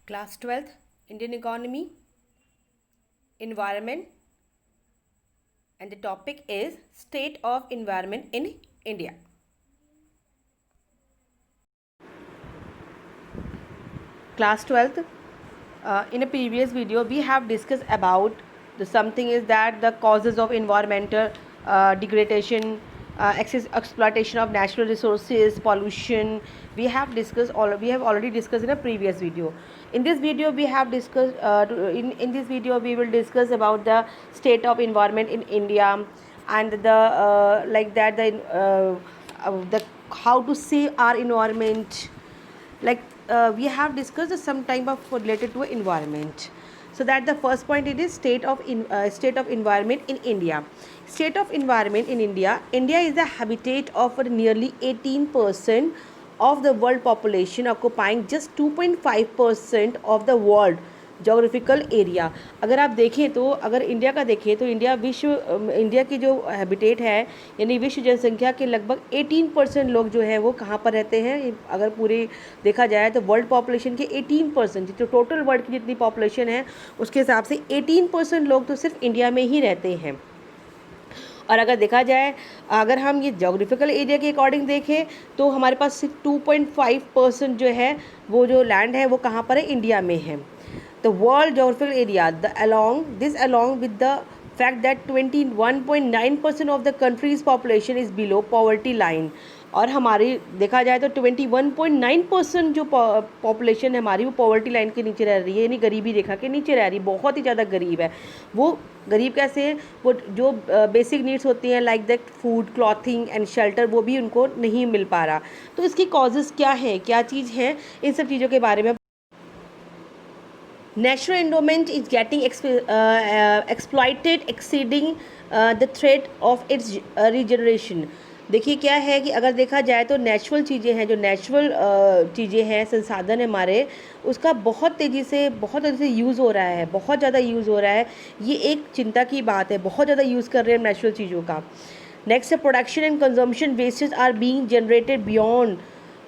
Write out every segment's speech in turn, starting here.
Class 12th, Indian Economy, Environment, and the topic is State of Environment in India. Class 12th, in a previous video we have discussed about the something is that the causes of environmental degradation, excess exploitation of natural resources, pollution. We have already discussed in a previous video. In this video we have discussed in this video we will discuss about the state of environment in India, and the like that the how to save our environment, like we have discussed some time of related to environment. So that the first point, it is state of environment in India. State of environment in India is the habitat of nearly 18% of the world population, occupying just 2.5% of the world geographical area. अगर आप देखें तो अगर India का देखें तो India की जो हैबिटेट है, यानी विश्व जनसंख्या के लगभग 18% लोग जो है वो कहाँ पर रहते हैं. अगर पूरी देखा जाए तो वर्ल्ड पॉपुलेशन के 18%, जो टोटल वर्ल्ड की जितनी पॉपुलेशन है उसके हिसाब से 18% लोग तो सिर्फ इंडिया में ही रहते हैं. और अगर देखा जाए, अगर हम ये जोग्राफिकल एरिया के अकॉर्डिंग देखें तो हमारे पास सिर्फ 2.5% जो है वो जो लैंड है वो कहाँ पर है, इंडिया में है. The world geographical area, along with the fact that 21.9% of the country's population is below poverty line. और हमारी देखा जाए तो 21.9% जो पॉपुलेशन है हमारी, वो पॉवर्टी लाइन के नीचे रह रही है, यानी गरीबी रेखा के नीचे रह रही है, बहुत ही ज़्यादा गरीब है. वो गरीब कैसे हैं, वो जो बेसिक नीड्स होती हैं like that food, clothing and shelter, वो भी उनको नहीं मिल पा रहा. तो इसकी कॉजेज़ क्या हैं, क्या चीज़ हैं, इन सब चीज़ों के बारे में. Natural endowment is getting exploited, exceeding the threat of its regeneration. देखिए क्या है कि अगर देखा जाए तो नेचुरल चीज़ें हैं, जो नेचुरल चीज़ें हैं, संसाधन है हमारे, उसका बहुत तेज़ी से यूज़ हो रहा है, बहुत ज़्यादा यूज़ हो रहा है. ये एक चिंता की बात है, बहुत ज़्यादा यूज़ कर रहे हैं नेचुरल चीज़ों का. नेक्स्ट है production and consumption wastage are being generated beyond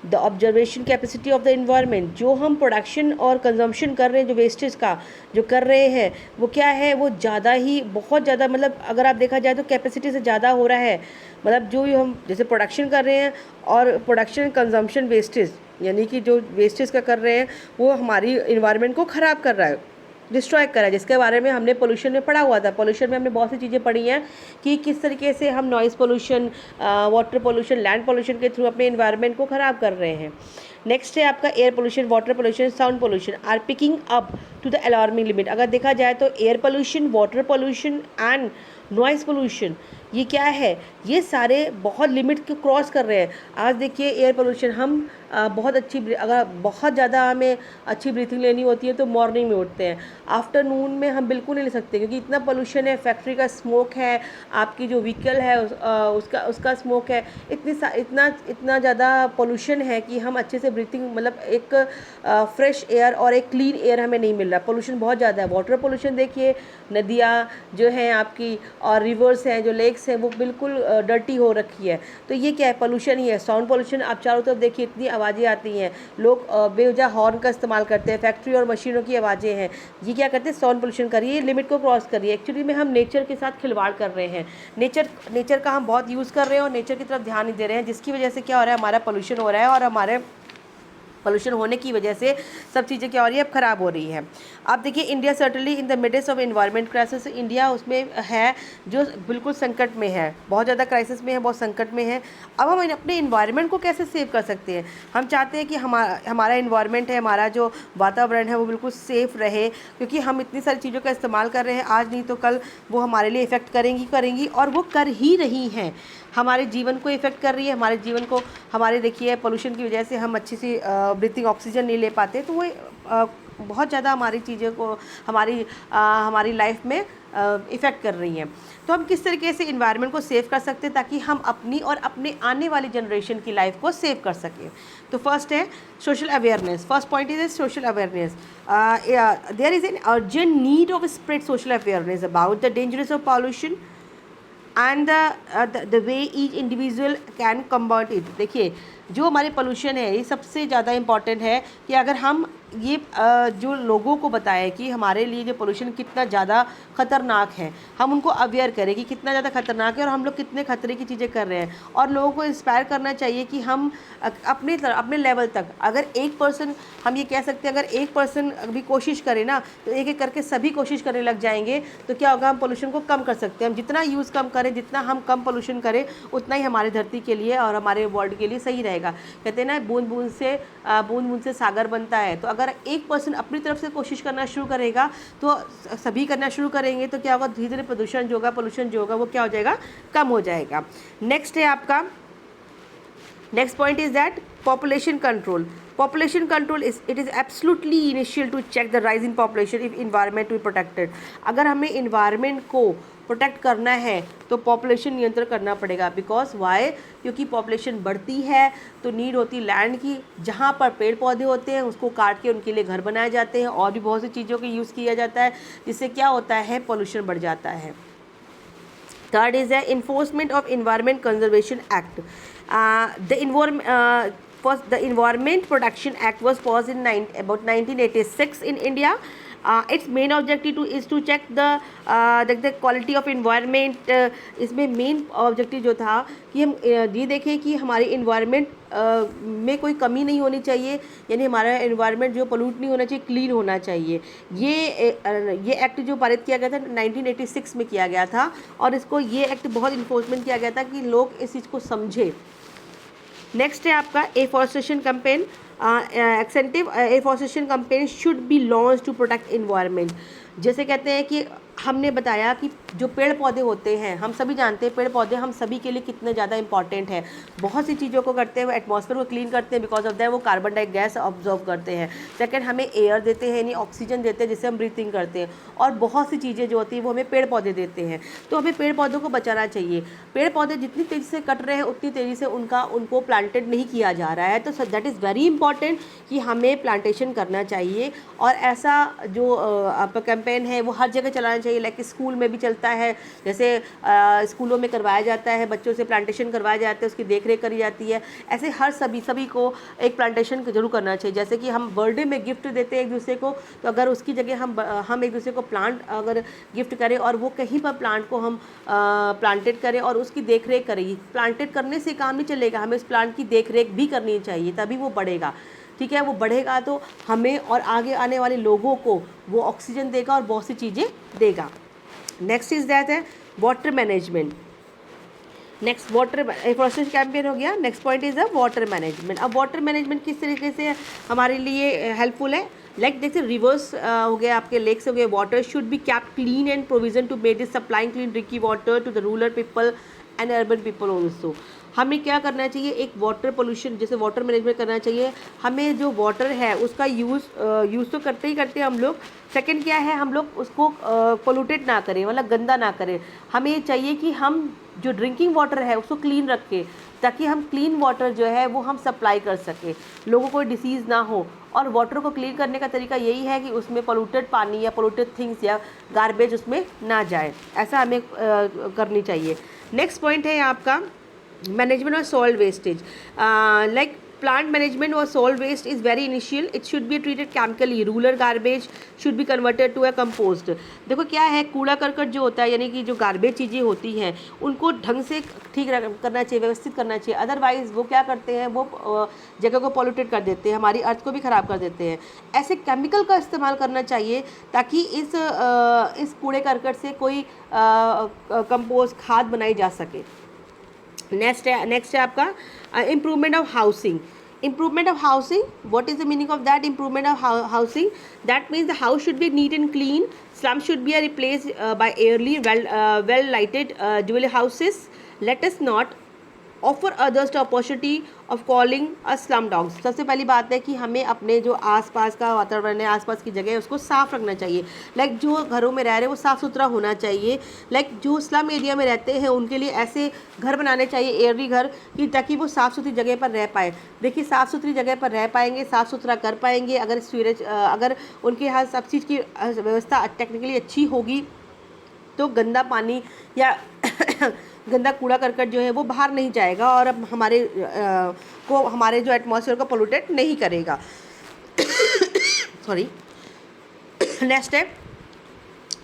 the observation capacity of the environment. जो हम प्रोडक्शन और कंजम्पशन कर रहे हैं, जो वेस्टेज का जो कर रहे हैं, वो क्या है, वो ज़्यादा ही बहुत ज़्यादा, मतलब अगर आप देखा जाए तो कैपेसिटी से ज़्यादा हो रहा है. मतलब जो हम जैसे प्रोडक्शन कर रहे हैं और प्रोडक्शन कंजम्पशन वेस्टेज, यानी कि जो वेस्टेज का कर रहे हैं वो हमारी इन्वायरमेंट को ख़राब कर रहा है, डिस्ट्रॉय करा, जिसके बारे में हमने पोल्यूशन में पढ़ा हुआ था. पोल्यूशन में हमने बहुत सी चीज़ें पढ़ी हैं कि किस तरीके से हम noise pollution, water pollution, land pollution के थ्रू अपने इन्वायरमेंट को ख़राब कर रहे हैं. नेक्स्ट है आपका air pollution, water pollution, sound pollution are picking up to the alarming limit. अगर देखा जाए तो air pollution, water pollution and noise pollution, ये क्या है, ये सारे बहुत लिमिट को क्रॉस कर रहे हैं. आज देखिए एयर पोल्यूशन, हम बहुत अच्छी, अगर बहुत ज़्यादा हमें अच्छी ब्रीथिंग लेनी होती है तो मॉर्निंग में उठते हैं, आफ्टरनून में हम बिल्कुल नहीं ले सकते क्योंकि इतना पोल्यूशन है. फैक्ट्री का स्मोक है, आपकी जो व्हीकल है उसका स्मोक है, इतना ज़्यादा पोल्यूशन है कि हम अच्छे से ब्रीथिंग, मतलब एक फ्रेश एयर और एक क्लीन एयर हमें नहीं मिल रहा. पोल्यूशन बहुत ज़्यादा है. वाटर पोल्यूशन देखिए, नदियाँ जो हैं आपकी और रिवर्स हैं, जो लेक्स हैं, वो बिल्कुल डर्टी हो रखी है. तो ये क्या है, पोल्यूशन ही है. साउंड पोल्यूशन, आप चारों तरफ देखिए इतनी आवाज़ें आती हैं, लोग बेवजह हॉर्न का इस्तेमाल करते हैं, फैक्ट्री और मशीनों की आवाज़ें हैं. ये क्या करते हैं, साउंड पोल्यूशन कर रही है, लिमिट को क्रॉस कर रही है. एक्चुअली में हम नेचर के साथ खिलवाड़ कर रहे हैं, नेचर का हम बहुत यूज़ कर रहे हैं और नेचर की तरफ ध्यान नहीं दे रहे हैं, जिसकी वजह से क्या हो रहा है, हमारा पोल्यूशन हो रहा है. और हमारे पोल्यूशन होने की वजह से सब चीज़ें क्या हो रही है, अब ख़राब हो रही है. आप देखिए India certainly in the midst of environment crisis. India उसमें है जो बिल्कुल संकट में है, बहुत ज़्यादा क्राइसिस में है, बहुत संकट में है. अब हम अपने इन्वायरमेंट को कैसे सेव कर सकते हैं. हम चाहते हैं कि हमारा इन्वायरमेंट है, हमारा जो वातावरण है वो बिल्कुल सेफ़ रहे, क्योंकि हम इतनी सारी चीज़ों का इस्तेमाल कर रहे हैं, आज नहीं तो कल वो हमारे लिए इफ़ेक्ट करेंगी और वो कर ही रही हैं. हमारे जीवन को इफ़ेक्ट कर रही है, हमारे जीवन को, हमारे देखिए पोल्यूशन की वजह से हम अच्छी सी ब्रीथिंग ऑक्सीजन नहीं ले पाते, तो वो बहुत ज़्यादा हमारी चीज़ों को, हमारी लाइफ में इफ़ेक्ट कर रही हैं. तो हम किस तरीके से इन्वायरमेंट को सेव कर सकते हैं ताकि हम अपनी और अपने आने वाली जनरेशन की लाइफ को सेव कर सकें. तो फर्स्ट है social awareness. First point is social awareness. There is an urgent need of spread social awareness about the dangerous of pollution and the way each individual can combat it. देखिए जो हमारे pollution है ये सबसे ज़्यादा important है कि अगर हम ये जो लोगों को बताएं कि हमारे लिए जो पोल्यूशन कितना ज़्यादा ख़तरनाक है, हम उनको अवेयर करें कि कितना ज़्यादा ख़तरनाक है और हम लोग कितने खतरे की चीज़ें कर रहे हैं। और लोगों को इंस्पायर करना चाहिए कि हम अपने लेवल तक, अगर 1% हम ये कह सकते हैं, अगर 1% भी कोशिश करें ना, तो एक एक करके सभी कोशिश करने लग जाएंगे तो क्या होगा, हम पोल्यूशन को कम कर सकते हैं। हम जितना यूज़ कम करें, जितना हम कम पोल्यूशन करें, उतना ही हमारी धरती के लिए और हमारे वर्ल्ड के लिए सही रहेगा। कहते हैं ना, बूंद बूंद से सागर बनता है। तो अगर 1% अपनी तरफ से कोशिश करना शुरू करेगा तो सभी करना शुरू करेंगे, तो क्या होगा, धीरे धीरे प्रदूषण जो होगा, पोल्यूशन जो होगा, वो क्या हो जाएगा, कम हो जाएगा। नेक्स्ट है आपका, next point is that population control. Population control is, it is absolutely essential to check the rise in population if environment to be protected. अगर हमें environment को प्रोटेक्ट करना है तो पॉपुलेशन नियंत्रण करना पड़ेगा। बिकॉज वाई, क्योंकि पॉपुलेशन बढ़ती है तो नीड होती लैंड की, जहाँ पर पेड़ पौधे होते हैं उसको काट के उनके लिए घर बनाए जाते हैं और भी बहुत सी चीज़ों का यूज़ किया जाता है, जिससे क्या होता है, पॉल्यूशन बढ़ जाता है। Third is the enforcement of environment conservation act. The Environment Protection Act was passed in about 1986 in India. Its main objective is to check the quality of environment. इसमें मेन ऑब्जेक्टिव जो था कि हम ये देखें कि हमारी इन्वायरमेंट में कोई कमी नहीं होनी चाहिए, यानी हमारा इन्वायरमेंट जो पोल्यूट नहीं होना चाहिए, क्लीन होना चाहिए। ये एक्ट जो पारित किया गया था 1986 में किया गया था, और इसको ये एक्ट बहुत इन्फोर्समेंट किया गया था कि लोग इस चीज़ को समझे। नेक्स्ट है आपका afforestation campaign. Extensive afforestation campaign should be launch to protect environment. जैसे कहते हैं कि हमने बताया कि जो पेड़ पौधे होते हैं, हम सभी जानते हैं पेड़ पौधे हम सभी के लिए कितने ज़्यादा इंपॉर्टेंट है। बहुत सी चीज़ों को करते हैं, वो एटमॉस्फेयर को क्लीन करते हैं, बिकॉज ऑफ दैट वो कार्बन डाइऑक्साइड गैस ऑब्जॉर्व करते हैं। सेकंड, हमें एयर देते हैं, यानी ऑक्सीजन देते हैं जिससे हम ब्रीथिंग करते हैं, और बहुत सी चीज़ें जो होती हैं वो हमें पेड़ पौधे देते हैं। तो हमें पेड़ पौधों को बचाना चाहिए। पेड़ पौधे जितनी तेज़ी से कट रहे हैं उतनी तेज़ी से उनको प्लांटेड नहीं किया जा रहा है। तो दैट इज़ वेरी इंपॉर्टेंट कि हमें प्लांटेशन करना चाहिए। और ऐसा जो आपका कैंपेन है वो हर जगह चलाना चाहिए। लाइक स्कूल में भी चलता है, जैसे स्कूलों में करवाया जाता है, बच्चों से प्लांटेशन करवाया जाता है, उसकी देख रेख करी जाती है। ऐसे हर सभी को एक प्लांटेशन जरूर करना चाहिए। जैसे कि हम बर्थडे में गिफ्ट देते हैं एक दूसरे को, तो अगर उसकी जगह हम एक दूसरे को प्लांट अगर गिफ्ट करें और वो कहीं पर प्लांट को हम प्लांटेड करें और उसकी देख रेख करें। प्लांटेड करने से काम नहीं चलेगा, हमें उस प्लांट की देख रेख भी करनी चाहिए, तभी वो बढ़ेगा। ठीक है, वो बढ़ेगा तो हमें और आगे आने वाले लोगों को वो ऑक्सीजन देगा और बहुत सी चीज़ें देगा। नेक्स्ट इज दैट है water management. Next water afforestation campaign हो गया। Next point is the water management. अब वाटर मैनेजमेंट किस तरीके से हमारे लिए हेल्पफुल है? लाइक देखिए, रिवर्स हो गया, आपके लेक्स हो गए। Water should be kept clean and provision to made is supplying clean drinking water to the rural people and urban people also. हमें क्या करना चाहिए, एक वाटर पोल्यूशन जैसे वाटर मैनेजमेंट करना चाहिए। हमें जो वाटर है उसका यूज़ तो करते ही करते हैं हम लोग। सेकंड क्या है, हम लोग उसको पोल्यूटेड ना करें, मतलब गंदा ना करें। हमें ये चाहिए कि हम जो ड्रिंकिंग वाटर है उसको क्लीन रखें, ताकि हम क्लीन वाटर जो है वो हम सप्लाई कर सकें, लोगों को डिसीज़ ना हो। और वाटर को क्लीन करने का तरीका यही है कि उसमें पोल्यूटेड पानी या पोल्यूटेड थिंग्स या गार्बेज उसमें ना जाए, ऐसा हमें करनी चाहिए। नेक्स्ट पॉइंट है आपका management of soil wastage. Like plant management or soil waste is very initial. It should be treated chemically. Rural garbage should be converted to a compost. देखो क्या है, कूड़ा करकट जो होता है, यानी कि जो गार्बेज चीज़ें होती हैं उनको ढंग से ठीक करना चाहिए, व्यवस्थित करना चाहिए। अदरवाइज़ वो क्या करते हैं, वो जगह को पॉल्यूटेड कर देते हैं, हमारी अर्थ को भी ख़राब कर देते हैं। ऐसे केमिकल का इस्तेमाल करना चाहिए ताकि इस कूड़े करकट से कोई कंपोस्ट खाद बनाई जा सके। नेक्स्ट है आपका improvement of housing. Improvement of housing, what is the meaning of that? Improvement of housing, that means the house should be neat and clean. Slums should be replaced by airly well lighted dual houses. Let us not offer others the opportunity of calling a slum dogs. सबसे पहली बात है कि हमें अपने जो आसपास का वातावरण है, आसपास की जगह है, उसको साफ़ रखना चाहिए। लाइक जो घरों में रह रहे हैं वो साफ़ सुथरा होना चाहिए। लाइक जो स्लम एरिया में रहते हैं उनके लिए ऐसे घर बनाने चाहिए, एयरली घर, कि ताकि वो साफ़ सुथरी जगह पर रह पाए। देखिए, साफ़ सुथरी जगह पर रह पाएंगे, साफ़ सुथरा कर पाएंगे अगर उनके यहाँ सब चीज़ की व्यवस्था टेक्निकली अच्छी होगी, तो गंदा पानी या गंदा कूड़ा करकट जो है वो बाहर नहीं जाएगा और अब हमारे जो एटमॉस्फेयर को पोल्यूटेड नहीं करेगा। सॉरी। नेक्स्ट है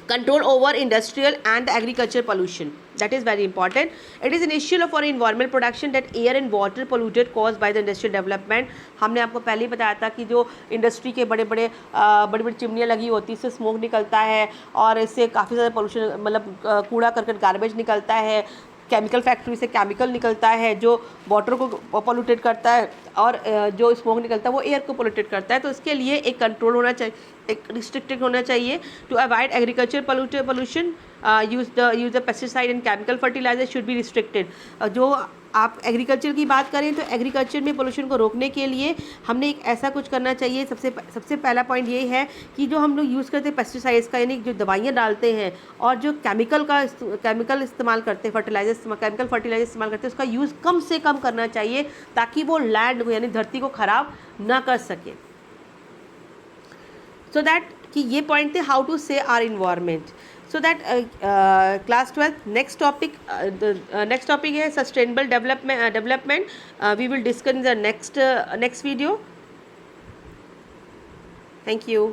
control over industrial and agriculture pollution. That is very important. It is initial for environmental production that air and water polluted caused by the industrial development. हमने आपको पहले ही बताया था कि जो इंडस्ट्री के बड़ी बड़ी चिमनियाँ लगी होती है, इससे स्मोक निकलता है और इससे काफ़ी ज़्यादा पोल्यूशन, मतलब कूड़ा करकट गार्बेज निकलता है। केमिकल फैक्ट्री से केमिकल निकलता है जो वाटर को पोल्यूटेड करता है और जो स्मोक निकलता है वो एयर को पोल्यूटेड करता है। तो इसके लिए एक कंट्रोल होना चाहिए, एक रिस्ट्रिक्टेड होना चाहिए। To avoid agriculture pollution use the pesticide and chemical fertiliser should be restricted. जो आप एग्रीकल्चर की बात करें तो एग्रीकल्चर में पोल्यूशन को रोकने के लिए हमने एक ऐसा कुछ करना चाहिए। सबसे पहला पॉइंट ये है कि जो हम लोग यूज़ करते हैं पेस्टिसाइड्स का, यानी जो दवाइयाँ डालते हैं और जो केमिकल इस्तेमाल करते हैं, केमिकल फर्टिलाइजर इस्तेमाल करते हैं, उसका यूज़ कम से कम करना चाहिए ताकि वो लैंड को यानी धरती को ख़राब ना कर सके। सो दैट कि ये पॉइंट थे हाउ टू से are environment. So that class 12 next topic है sustainable development. We will discuss in the next video. Thank you.